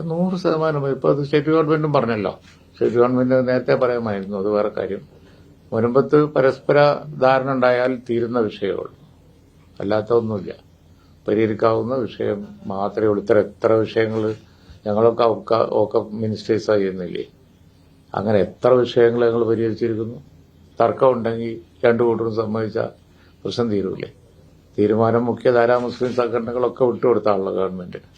100% ഇപ്പോൾ അത് സ്റ്റേറ്റ് ഗവൺമെന്റും പറഞ്ഞല്ലോ. സ്റ്റേറ്റ് ഗവൺമെന്റ് നേരത്തെ പറയാമായിരുന്നു. അത് വേറെ കാര്യം. മുൻപത്ത് പരസ്പര ധാരണ ഉണ്ടായാൽ തീരുന്ന വിഷയമുള്ളൂ, അല്ലാത്ത ഒന്നുമില്ല. പരിഹരിക്കാവുന്ന വിഷയം മാത്രമേ ഉള്ളൂ. എത്ര വിഷയങ്ങൾ ഞങ്ങളൊക്കെ ഒക്കെ മിനിസ്റ്റേഴ്സ് ചെയ്യുന്നില്ലേ? അങ്ങനെ എത്ര വിഷയങ്ങൾ ഞങ്ങൾ പരിഹരിച്ചിരിക്കുന്നു. തർക്കം ഉണ്ടെങ്കിൽ രണ്ടു കൂട്ടരും സമ്മതിച്ചാൽ പ്രശ്നം തീരൂലേ? തീരുമാനം മുഖ്യധാരാ മുസ്ലിം സംഘടനകളൊക്കെ വിട്ടുകൊടുത്താണല്ലോ ഗവൺമെന്റിന്.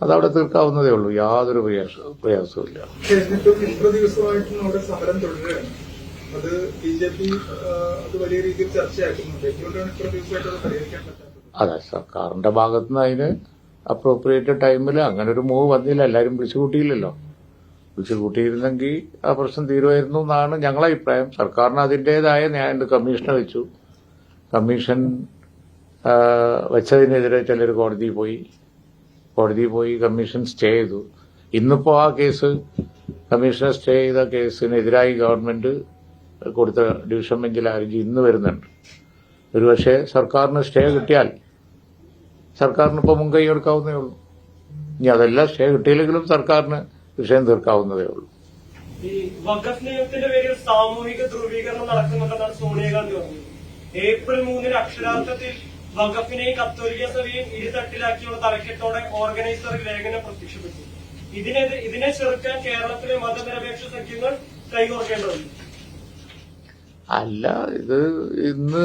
അതവിടെ തീർക്കാവുന്നതേ ഉള്ളൂ, യാതൊരു പ്രയാസവുമില്ല. ഇത്ര ദിവസമായിട്ടും അവിടെ സമരം തുടരുകയാണ്. അത് ബിജെപി അത് വലിയ രീതിയിൽ ചർച്ചയാക്കുന്നുണ്ട്. എന്തുകൊണ്ടാണ് ഇത്ര ദിവസമായിട്ട് അത് പരിഹരിക്കാൻ പറ്റാത്തത്? അതെ, സർക്കാരിന്റെ ഭാഗത്തുനിന്ന് അതിന് അപ്രോപ്രിയേറ്റ് ടൈമിൽ അങ്ങനെ ഒരു മൂവ് വന്നില്ല. എല്ലാവരും വിളിച്ചുകൂട്ടിയില്ലല്ലോ. വിളിച്ചുകൂട്ടിയിരുന്നെങ്കിൽ ആ പ്രശ്നം തീരുമായിരുന്നു എന്നാണ് ഞങ്ങളെ അഭിപ്രായം. സർക്കാരിന് അതിന്റേതായ ന്യായമുണ്ട്. കമ്മീഷനെ വെച്ചു. കമ്മീഷൻ വെച്ചതിനെതിരെ ചിലർ കോടതിയിൽ പോയി കമ്മീഷൻ സ്റ്റേ ചെയ്തു. ഇന്നിപ്പോ ആ കേസ് കമ്മീഷനെ സ്റ്റേ ചെയ്ത കേസിനെതിരായി ഗവൺമെന്റ് കൊടുത്ത ഡിവിഷൻ ബെഞ്ചിൽ ഹർജി ഇന്ന് വരുന്നുണ്ട്. ഒരുപക്ഷെ സർക്കാരിന് സ്റ്റേ കിട്ടിയാൽ സർക്കാരിന് ഇപ്പോൾ മുൻകൈ എടുക്കാവുന്നേ ഉള്ളൂ. ഇനി അതല്ല, സ്റ്റേ കിട്ടിയില്ലെങ്കിലും സർക്കാരിന് വിഷയം തീർക്കാവുന്നതേ ഉള്ളൂ. ഈ വഖഫ് നിയമത്തിന്റെ പേരിൽ സാമൂഹിക ധ്രുവീകരണം നടക്കുന്നുണ്ടെന്നാണ് സോണിയാഗാന്ധി പറഞ്ഞത്. ഏപ്രിൽ 3 അക്ഷരാർത്ഥത്തിൽ വഖഫിനെയും കത്തോലിക്ക സഭയെയും ഇരുതട്ടിലാക്കിയുള്ള തലക്കെട്ടോടെ ഓർഗനൈസർ ലേഖനം പ്രത്യക്ഷപ്പെട്ടു. ഇതിനെ ചെറുക്കാൻ കേരളത്തിലെ മതനിരപേക്ഷ സഖ്യങ്ങൾ കൈകോർക്കേണ്ടതുണ്ട്. അല്ല, ഇത് ഇന്ന്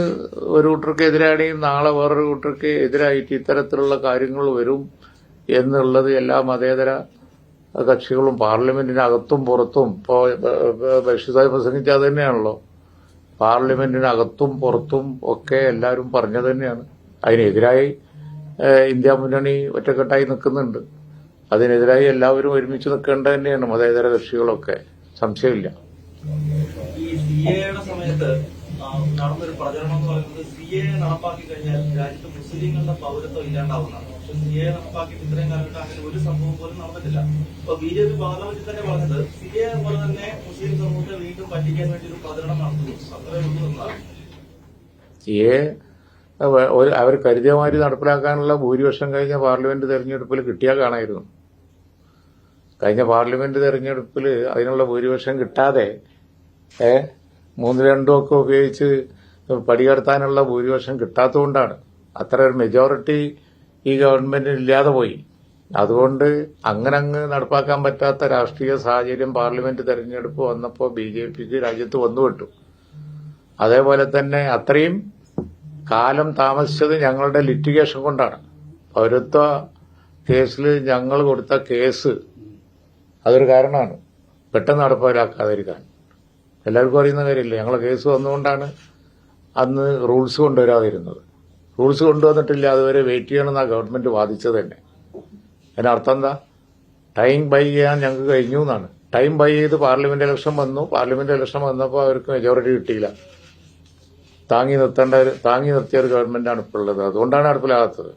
ഒരു കൂട്ടർക്ക് എതിരാണെങ്കിൽ നാളെ വേറൊരു കൂട്ടർക്ക് എതിരായിട്ട് ഇത്തരത്തിലുള്ള കാര്യങ്ങൾ വരും എന്നുള്ളത് എല്ലാ മതേതര കക്ഷികളും പാർലമെന്റിനകത്തും പുറത്തും ഇപ്പോ ബഷീർ സാഹിബ് പ്രസംഗിച്ചത് തന്നെയാണല്ലോ. പാർലമെന്റിനകത്തും പുറത്തും ഒക്കെ എല്ലാവരും പറഞ്ഞത് തന്നെയാണ്. അതിനെതിരായി ഇന്ത്യ മുന്നണി ഒറ്റക്കെട്ടായി നിൽക്കുന്നുണ്ട്. അതിനെതിരായി എല്ലാവരും ഒരുമിച്ച് നിൽക്കേണ്ടത് തന്നെയാണ് മതേതര കക്ഷികളൊക്കെ, സംശയമില്ല. ഈ സിഎയുടെ സമയത്ത് നടന്നൊരു പ്രചരണം എന്ന് പറയുന്നത് സിഎ നടപ്പാക്കി കഴിഞ്ഞാൽ രാജ്യത്ത് മുസ്ലിങ്ങളുടെ പൗരത്വം ഇല്ലാണ്ടാവുന്നതാണ്. പക്ഷെ സിഎ നടപ്പാക്കി ഇത്രയും കാലമായിട്ട് അങ്ങനെ ഒരു സംഭവം പോലും നടന്നിട്ടില്ല. ഇപ്പൊ ബിജെപി പാർലമെന്റിൽ തന്നെ പറഞ്ഞത് സിഎ പോലെ തന്നെ മുസ്ലിം സമൂഹത്തെ വീണ്ടും പറ്റിക്കാൻ വേണ്ടി ഒരു പ്രചരണം നടത്തുന്നു. അത്രേ ഉള്ളൂ. സിഎ അവർ കരുതിയ മാതിരി നടപ്പിലാക്കാനുള്ള ഭൂരിപക്ഷം കഴിഞ്ഞ പാർലമെന്റ് തെരഞ്ഞെടുപ്പിൽ കിട്ടിയാൽ കാണായിരുന്നു. കഴിഞ്ഞ പാർലമെന്റ് തെരഞ്ഞെടുപ്പിൽ അതിനുള്ള ഭൂരിപക്ഷം കിട്ടാതെ 3-2 ഒക്കെ ഉപയോഗിച്ച് പടികടത്താനുള്ള ഭൂരിപക്ഷം കിട്ടാത്തതുകൊണ്ടാണ് അത്ര ഒരു മെജോറിറ്റി ഈ ഗവൺമെന്റിന് ഇല്ലാതെ പോയി. അതുകൊണ്ട് അങ്ങ് നടപ്പാക്കാൻ പറ്റാത്ത രാഷ്ട്രീയ സാഹചര്യം പാർലമെന്റ് തെരഞ്ഞെടുപ്പ് വന്നപ്പോൾ ബിജെപിക്ക് രാജ്യത്ത് വന്നുവിട്ടു. അതേപോലെ തന്നെ അത്രയും കാലം താമസിച്ചത് ഞങ്ങളുടെ ലിറ്റിഗേഷൻ കൊണ്ടാണ്. പൗരത്വ കേസിൽ ഞങ്ങൾ കൊടുത്ത കേസ് അതൊരു കാരണമാണ് പെട്ടെന്ന് നടപ്പിലാക്കാതിരിക്കാൻ. എല്ലാവർക്കും അറിയുന്ന കാര്യമില്ല. ഞങ്ങളെ കേസ് വന്നുകൊണ്ടാണ് അന്ന് റൂൾസ് കൊണ്ടുവരാതിരുന്നത്. റൂൾസ് കൊണ്ടുവന്നിട്ടില്ല, അതുവരെ വെയിറ്റ് ചെയ്യണമെന്നാണ് ഗവൺമെന്റ് വാദിച്ചത് തന്നെ. അതിനർത്ഥം എന്താ? ടൈം ബൈ ചെയ്യാൻ ഞങ്ങൾക്ക് കഴിഞ്ഞു എന്നാണ്. ടൈം ബൈ ചെയ്ത് പാർലമെന്റ് ഇലക്ഷൻ വന്നു. പാർലമെന്റ് ഇലക്ഷൻ വന്നപ്പോൾ അവർക്ക് മെജോറിറ്റി കിട്ടിയില്ല. താങ്ങി നിർത്തിയ ഒരു ഗവൺമെന്റാണ് ഇപ്പോൾ ഉള്ളത്. അതുകൊണ്ടാണ് നടപ്പിലാകാത്തത്.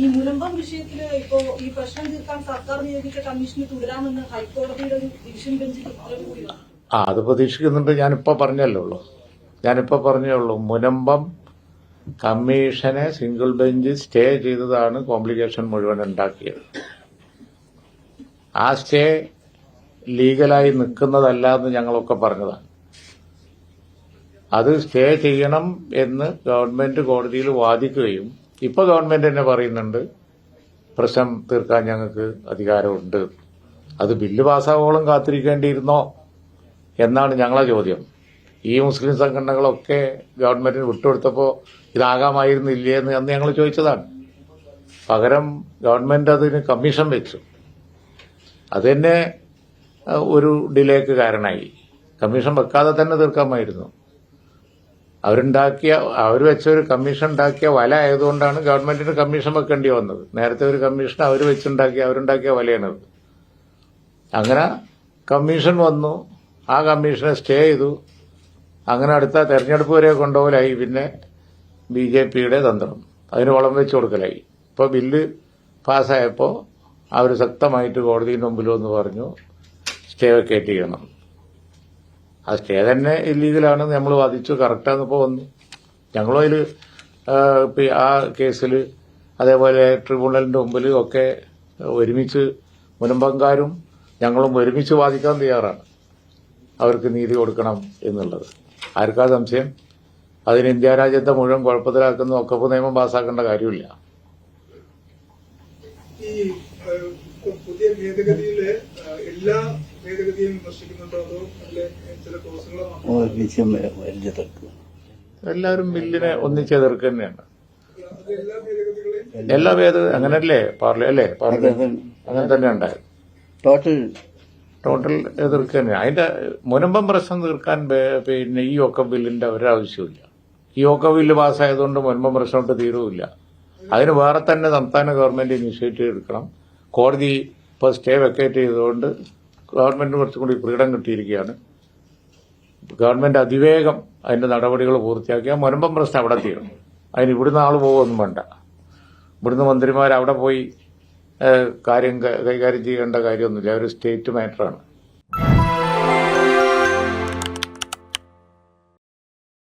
ഈ മുനമ്പം വിഷയത്തില് ഇപ്പോ ഈ പ്രശ്നം തീർക്കാൻ സർക്കാർ നിയോഗിച്ച കമ്മീഷന് തുടരാമെന്ന് ഹൈക്കോടതിയുടെ ഒരു ഡിവിഷൻ ബെഞ്ചിൽ കൂടി അത് പ്രതീക്ഷിക്കുന്നുണ്ട്. ഞാനിപ്പോ പറഞ്ഞേ ഉള്ളൂ. മുനമ്പം കമ്മീഷനെ സിംഗിൾ ബെഞ്ച് സ്റ്റേ ചെയ്തതാണ് കോംപ്ലിക്കേഷൻ മുഴുവൻ ഉണ്ടാക്കിയത്. ആ സ്റ്റേ ലീഗലായി നിൽക്കുന്നതല്ല എന്ന് ഞങ്ങളൊക്കെ പറഞ്ഞതാണ്. അത് സ്റ്റേ ചെയ്യണം എന്ന് ഗവൺമെന്റ് കോടതിയിൽ വാദിക്കുകയും ഇപ്പൊ ഗവൺമെന്റ് തന്നെ പറയുന്നുണ്ട് പ്രശ്നം തീർക്കാൻ ഞങ്ങൾക്ക് അധികാരമുണ്ട്. അത് ബില്ല് പാസ്സാവോളം കാത്തിരിക്കേണ്ടിയിരുന്നോ എന്നാണ് ഞങ്ങളെ ചോദ്യം. ഈ മുസ്ലിം സംഘടനകളൊക്കെ ഗവൺമെന്റിന് വിട്ടുകൊടുത്തപ്പോൾ ഇതാകാമായിരുന്നില്ലേ എന്ന് അന്ന് ഞങ്ങൾ ചോദിച്ചതാണ്. പകരം ഗവൺമെന്റ് അതിന് കമ്മീഷൻ വെച്ചു. അത് തന്നെ ഒരു ഡിലേക്ക് കാരണമായി. കമ്മീഷൻ വെക്കാതെ തന്നെ തീർക്കാമായിരുന്നു. അവർ വെച്ച ഒരു കമ്മീഷൻ ഉണ്ടാക്കിയ വല ആയതുകൊണ്ടാണ് ഗവൺമെന്റിന് കമ്മീഷൻ വെക്കേണ്ടി വന്നത്. നേരത്തെ ഒരു കമ്മീഷൻ അവരുണ്ടാക്കിയ വലയാണത്. അങ്ങനെ കമ്മീഷൻ വന്നു. ആ കമ്മീഷനെ സ്റ്റേ ചെയ്തു. അങ്ങനെ അടുത്ത തെരഞ്ഞെടുപ്പ് വരെ കൊണ്ടുപോകലായി. പിന്നെ ബിജെപിയുടെ തന്ത്രം അതിന് വളം വെച്ചു കൊടുക്കലായി. ഇപ്പോൾ ബില്ല് പാസ്സായപ്പോൾ അവർ ശക്തമായിട്ട് കോടതിയുടെ മുമ്പിൽ വന്ന് പറഞ്ഞു സ്റ്റേ വെക്കേറ്റ് ചെയ്യണം. ആ സ്റ്റേ തന്നെ ഇല്ലീഗലാണെന്ന് നമ്മൾ വാദിച്ചു. കറക്റ്റാന്ന് ഇപ്പോൾ വന്നു. ഞങ്ങളും അതിൽ ആ കേസിൽ അതേപോലെ ട്രിബ്യൂണലിന്റെ മുമ്പിലും ഒക്കെ ഒരുമിച്ച് മുനമ്പംകാരും ഞങ്ങളും ഒരുമിച്ച് വാദിക്കാൻ തയ്യാറാണ്. അവർക്ക് നീതി കൊടുക്കണം എന്നുള്ളത് ആർക്കാ സംശയം? അതിന് ഇന്ത്യ രാജ്യത്തെ മുഴുവൻ കുഴപ്പത്തിലാക്കുന്ന ഒക്കപ്പ് നിയമം പാസ്സാക്കേണ്ട കാര്യമില്ല. ഈ പുതിയ ഭേദഗതിയില് എല്ലാ ഭേദഗതിയും വിമർശിക്കുന്നുണ്ടോ അതോ ചില ക്ലോസുകളോ മാത്രം? എല്ലാവരും ബില്ലിനെ ഒന്നിച്ചെതിർക്കുക തന്നെയാണ്. അത് എല്ലാ ഭേദഗതികളെയും എല്ലാ അങ്ങനല്ലേ പാർലമെന്റ് അങ്ങനെ തന്നെ ഉണ്ടായത്. ടോട്ടൽ എതിർക്കുക തന്നെയാണ്. അതിന്റെ മുനമ്പം പ്രശ്നം തീർക്കാൻ പിന്നെ ഈ ഒക്കെ ബില്ലിന്റെ ഒരാവശ്യമില്ല. ഈ ഒക്കെ ബില്ല് പാസ്സായതുകൊണ്ട് മുൻപം പ്രശ്നമൊട്ട് തീരുമില്ല. അതിന് വേറെ തന്നെ സംസ്ഥാന ഗവൺമെന്റ് ഇനിഷ്യേറ്റീവ് എടുക്കണം. കോടതി ഇപ്പോൾ സ്റ്റേ വെക്കേറ്റ് ചെയ്തുകൊണ്ട് ഗവൺമെന്റിന് കുറച്ചും കൂടി ഫ്രീഡം കിട്ടിയിരിക്കുകയാണ്. ഗവൺമെന്റ് അതിവേഗം അതിന്റെ നടപടികൾ പൂർത്തിയാക്കിയാൽ മുൻപം പ്രശ്നം അവിടെ തീരും. അതിന് ഇവിടുന്ന് ആൾ പോകുമൊന്നും വേണ്ട. ഇവിടുന്ന് മന്ത്രിമാർ അവിടെ പോയി കാര്യം കൈകാര്യം ചെയ്യേണ്ട കാര്യമൊന്നുമില്ല. ഒരു സ്റ്റേറ്റ് മാറ്ററാണ്.